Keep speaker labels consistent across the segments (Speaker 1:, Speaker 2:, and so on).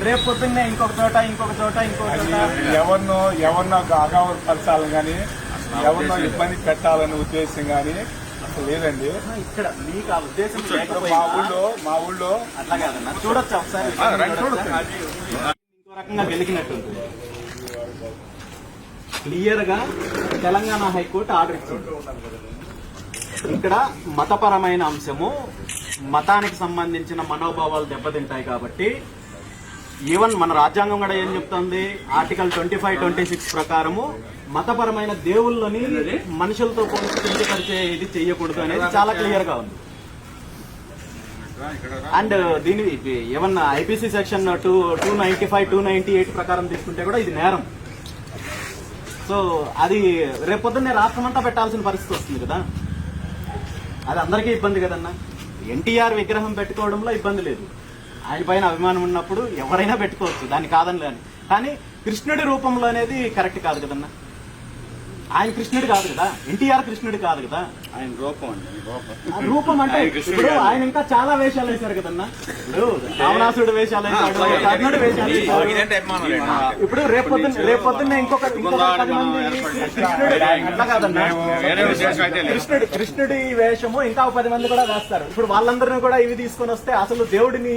Speaker 1: రేపు పొద్దున్నే ఇంకొక చోట
Speaker 2: ఎవరినో అగౌరవపరచాలని కానీ ఎవరినో ఇబ్బంది పెట్టాలనే ఉద్దేశం కానీ అసలు లేదండి.
Speaker 1: ఇక్కడ మీకు ఆ ఉద్దేశం
Speaker 2: మా ఊళ్ళో
Speaker 1: అట్లా కాదన్నా, చూడొచ్చు ఒకసారి ఇంకో రకంగా వెలిగినట్టుంది. క్లియర్ గా తెలంగాణ హైకోర్టు ఆర్డర్ ఇచ్చింది. ఇక్కడ మతపరమైన అంశము, మతానికి సంబంధించిన మనోభావాలు దెబ్బతింటాయి కాబట్టి ఈవెన్ మన రాజ్యాంగం కూడా ఏం చెప్తుంది, ఆర్టికల్ 25, 26 ప్రకారము మతపరమైన దేవుళ్ళని మనుషులతో పోల్చి కించపరిచే ఇది చెయ్యకూడదు అనేది చాలా క్లియర్ గా ఉంది. అండ్ దీని ఏమన్నా ఐపీసీ సెక్షన్ 295, 298 ప్రకారం తీసుకుంటే కూడా ఇది నేరం. సో అది రేపొద్దున్నే రాష్ట్రమంతా పెట్టాల్సిన పరిస్థితి వస్తుంది కదా, అది అందరికీ ఇబ్బంది కదన్నా. ఎన్టీఆర్ విగ్రహం పెట్టుకోవడంలో ఇబ్బంది లేదు, ఆయన పైన అభిమానం ఉన్నప్పుడు ఎవరైనా పెట్టుకోవచ్చు, దాన్ని కాదని లేని. కానీ కృష్ణుడి రూపంలో అనేది కరెక్ట్ కాదు కదన్నా. ఆయన కృష్ణుడు కాదు కదా, ఎన్టీఆర్ కృష్ణుడు కాదు కదా,
Speaker 3: ఆయన రూపం అండి.
Speaker 1: రూపం అంటే ఇప్పుడు ఆయన ఇంకా చాలా వేషాలు వేశారు కదన్నా. ఇప్పుడు రావణాసుడు వేషాలు వేశాడు, కర్ణుడు వేషాలు వేశాడు. ఇప్పుడు రేపొద్దున్నే ఇంకొక 10 మంది అట్లా కాదన్నా, కృష్ణుడి వేషము ఇంకా 10 మంది కూడా వేస్తారు. ఇప్పుడు వాళ్ళందరినీ కూడా ఇవి తీసుకొని వస్తే అసలు దేవుడిని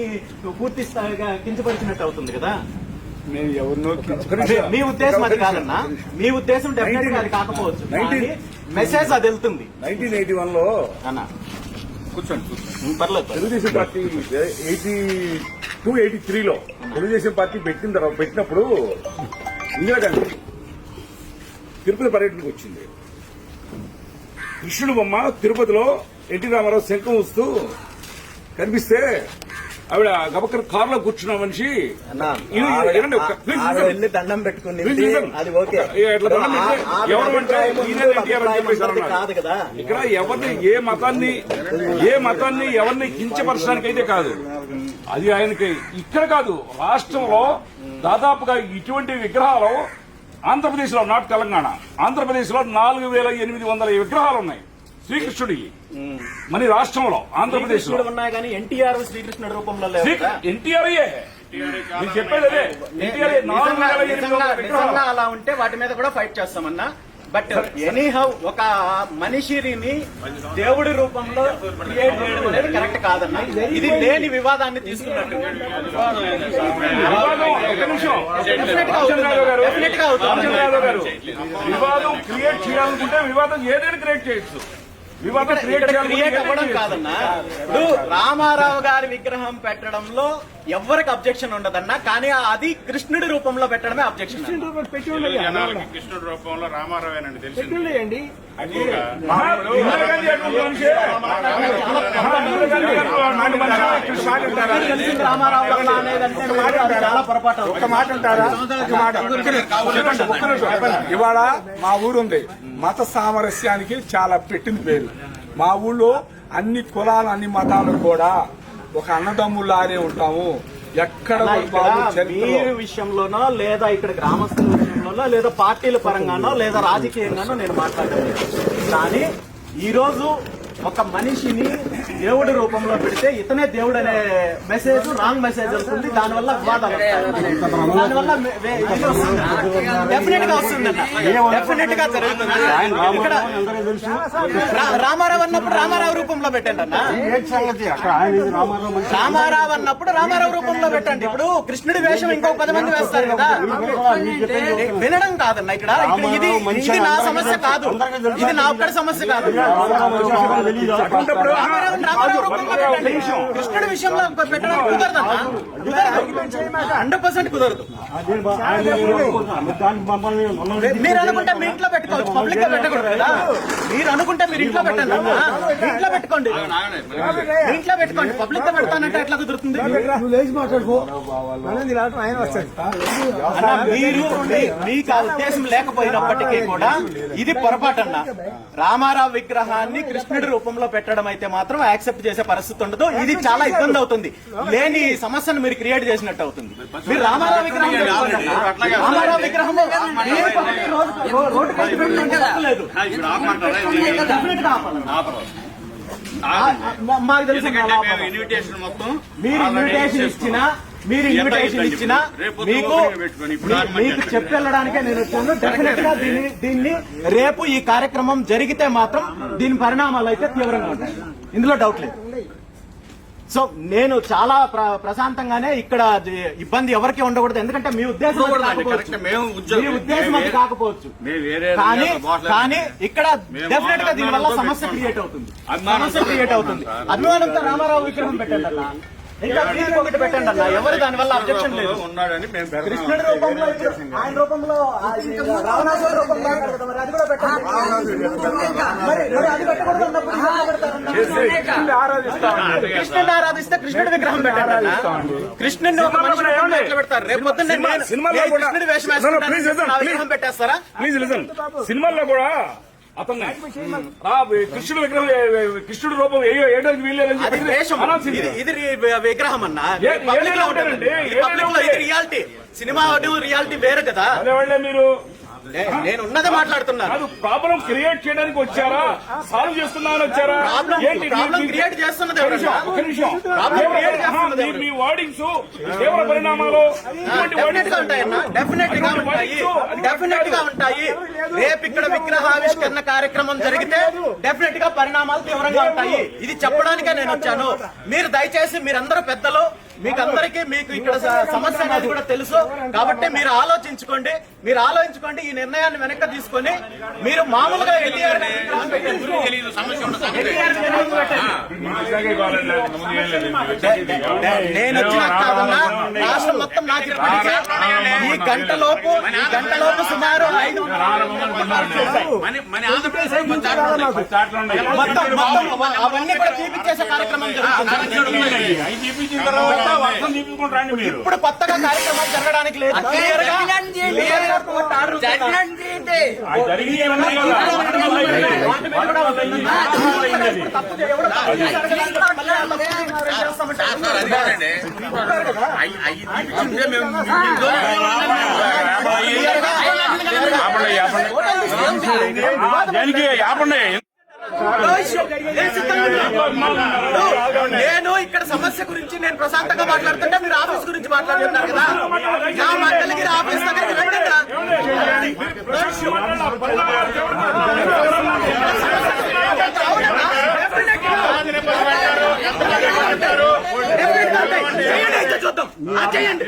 Speaker 1: పూర్తి స్థాయిగా కించపరిచినట్టు అవుతుంది కదా.
Speaker 2: నేను ఎవరినో
Speaker 1: మీ ఉద్దేశం అది కాదన్నా, మీ ఉద్దేశం డెఫినెట్ గా అది కాకపోవచ్చు, మెసేజ్ అది వెళ్తుంది.
Speaker 2: 1981లో
Speaker 1: అన్న
Speaker 3: కూర్చోండి
Speaker 1: పర్లేదు.
Speaker 2: తెలుగుదేశం పార్టీ 82, 83లో తెలుగుదేశం పార్టీ పెట్టినప్పుడు ఇందిరాగాంధీ తిరుపతి పర్యటనకు వచ్చింది. కృష్ణుడు బొమ్మ తిరుపతిలో ఎన్టీ రామారావు శంఖం వస్తూ కనిపిస్తే ఆవిడ గబక్కర్ కారులో కూర్చున్న మనిషి
Speaker 1: వెళ్ళి దండం పెట్టుకుని కాదు కదా.
Speaker 2: ఇక్కడ ఎవరిని ఏ మతాన్ని ఎవరిని కించపరచడానికి అయితే కాదు, అది ఆయనకి ఇక్కడ కాదు, రాష్ట్రంలో దాదాపుగా ఇటువంటి విగ్రహాలు ఆంధ్రప్రదేశ్ లో, నాట్ తెలంగాణ, ఆంధ్రప్రదేశ్ లో 4800 విగ్రహాలు ఉన్నాయి శ్రీకృష్ణుడి. మన రాష్ట్రంలో ఆంధ్రప్రదేశ్ లో
Speaker 1: ఉన్నాయి కానీ ఎన్టీఆర్ శ్రీకృష్ణుడి రూపంలో
Speaker 2: ఎన్టీఆర్ చెప్పేది అదే.
Speaker 1: నిజంగా అలా ఉంటే వాటి మీద కూడా ఫైట్ చేస్తామన్నా. బట్ ఎనీహౌ ఒక మనిషిని దేవుడి రూపంలో క్రియేట్ చేయడం అనేది కరెక్ట్ కాదన్నా. ఇది లేని వివాదాన్ని తీసుకున్నట్టు
Speaker 2: వివాదం క్రియేట్ చేయాలనుకుంటే వివాదం ఏదైనా క్రియేట్ చేయొచ్చు.
Speaker 1: క్రియేట్ అవ్వడం కాదన్నా. ఇప్పుడు రామారావు గారి విగ్రహం పెట్టడంలో ఎవరికి అబ్జెక్షన్ ఉండదన్నా, కానీ అది కృష్ణుడి రూపంలో పెట్టడమే అబ్జెక్షన్.
Speaker 3: కృష్ణుడి రూపంలో రామారావేనండి తెలిసింది.
Speaker 1: రామారావు అనేదంటే చాలా పొరపాటు.
Speaker 2: ఒక్క మాట ఉంటారా? ఇవాళ మా ఊరుంది, మత సామరస్యానికి చాలా పెట్టింది పేరు. మా ఊళ్ళో అన్ని కులాలు అన్ని మతాలు కూడా ఒక అన్నదమ్ములానే ఉంటాము. ఎక్కడ
Speaker 1: మీరు విషయంలోనో లేదా ఇక్కడ గ్రామస్తుల విషయంలోనో లేదా పార్టీల పరంగానో లేదా రాజకీయంగానో నేను మాట్లాడలేదు. కానీ ఈ రోజు ఒక మనిషిని దేవుడి రూపంలో పెడితే ఇతనే దేవుడు అనే మెసేజ్ రాంగ్ మెసేజ్ వస్తుంది. దానివల్ల వివాదాలు దానివల్ల డెఫినెట్ గా వస్తుంది, డెఫినెట్ గా జరుగుతుంది. ఇక్కడ రామారావు అన్నప్పుడు రామారావు రూపంలో పెట్టండి అన్న, రామారావు అన్నప్పుడు రామారావు రూపంలో పెట్టండి. ఇప్పుడు కృష్ణుడి వేషం ఇంకో 10 మంది వేస్తారు కదా, వినడం కాదన్న. ఇక్కడ ఇది నా సమస్య కాదు, ఇది నా ఒక్కడి సమస్య కాదు. కృష్ణుడి విషయంలో పెట్టడానికి కుదరదన్నా, 100% కుదరదు. మీరు అనుకుంటే మీ ఇంట్లో పెట్టుకోవచ్చు, పబ్లిక్ గా పెట్టకూడదు కదా. మీరు అనుకుంటే మీరు ఇంట్లో పెట్టండి, ఇంట్లో పెట్టుకోండి, ఇంట్లో పెట్టుకోండి. పబ్లిక్ గా పెడతానంటే ఎట్లా కుదురుతుంది? మీరు మీకు ఆ ఉద్దేశం లేకపోయినప్పటికీ కూడా ఇది పొరపాటు అన్న. రామారావు విగ్రహాన్ని కృష్ణుడి రూపంలో పెట్టడం అయితే మాత్రం యాక్సెప్ట్ చేసే పరిస్థితి ఉండదు. ఇది చాలా ఇబ్బంది అవుతుంది, లేని సమస్యను మీరు క్రియేట్ చేసినట్టు అవుతుంది. మీరు రామారావు విగ్రహం రామారావు విగ్రహం రోడ్డు లేదు. మాకు తెలుసు
Speaker 3: ఎందుకంటే మేము ఇన్విటేషన్ మొత్తం
Speaker 1: మీరు ఇన్విటేషన్ ఇచ్చినా మీకు మీకు చెప్పి వెళ్ళడానికే నేను వచ్చాను. డెఫినెట్ గా దీన్ని రేపు ఈ కార్యక్రమం జరిగితే మాత్రం దీని పరిణామాలు అయితే తీవ్రంగా ఉంటాయి, ఇందులో డౌట్ లేదు. సో నేను చాలా ప్రశాంతంగానే ఇక్కడ ఇబ్బంది ఎవరికి ఉండకూడదు, ఎందుకంటే మీ ఉద్దేశం అది కాకపోవచ్చు. మీ ఉద్దేశం అది కాకపోవచ్చు, కానీ ఇక్కడ డెఫినెట్ గా దీని వల్ల సమస్య క్రియేట్ అవుతుంది. అభిమానంతో రామారావు విగ్రహం పెట్టండి అన్న, ఇంకా దీనికి ఒకటి పెట్టండి అన్న, ఎవరు దాని వల్ల అబ్జెక్షన్ లేదు. కృష్ణుడి రూపంలో ఆయన రూపంలో రావణాసురుడి రూపంలో మరి అది కూడా పెట్టండి. మరి అది పెట్టకూడదు అన్నప్పుడు కృష్ణుడిని ఆరాధిస్తే కృష్ణుడి విగ్రహం పెట్టండి. కృష్ణుడిని ఒక మనిషి ఎట్లా పెడతారు? రేపు పొద్దున్న కృష్ణుడి వేషం విగ్రహం పెట్టేస్తారా?
Speaker 2: Please listen. సినిమాల్లో కూడా అతన్ని కృష్ణుడు విగ్రహం కృష్ణుడు రూపం ఏడానికి వీల్లేదని చెప్పి
Speaker 1: ఇది విగ్రహం అన్నా, ఇది రియాలిటీ. సినిమా రియాలిటీ వేరు కదా.
Speaker 2: మీరు
Speaker 1: నేను ఉన్నదే మాట్లాడుతున్నాను.
Speaker 2: ప్రాబ్లం క్రియేట్ చేయడానికి వచ్చారా, సాల్వ్ చేస్తున్నారని వచ్చారా?
Speaker 1: ప్రాబ్లం క్రియేట్ చేస్తున్నది
Speaker 2: ఒక నిమిషం. మీ వర్డింగ్స్ తీవ్ర పరిణామాలు
Speaker 1: డెఫినెట్ గా ఉంటాయి. రేపు ఇక్కడ విగ్రహావిష్కరణ కార్యక్రమం జరిగితే డెఫినెట్ గా పరిణామాలు తీవ్రంగా ఉంటాయి. ఇది చెప్పడానికే నేను వచ్చాను. మీరు దయచేసి మీరందరూ పెద్దలు, మీకు ఇక్కడ సమస్య అనేది కూడా తెలుసు కాబట్టి మీరు ఆలోచించుకోండి. ఈ నిర్ణయాన్ని వెనక్కి తీసుకొని మీరు మామూలుగా నేను వచ్చిన కాదన్నా, రాష్ట్రం మొత్తం నాకు ఇప్పటికే ఈ గంటలోపు సుమారు 500 మొత్తం అవన్నీ కూడా చూపించేసే కార్యక్రమం జరుగుతుంది. ఇప్పుడు కొత్తగా కార్యక్రమాలు జరగడానికి లేదు. నేను ఇక్కడ సమస్య గురించి నేను ప్రశాంతంగా మాట్లాడుతుంటే మీరు ఆఫీస్ గురించి మాట్లాడుతున్నారు కదా. నా మండలిగిరి ఆఫీస్ దగ్గరికి రండి. చూద్దాం, చేయండి.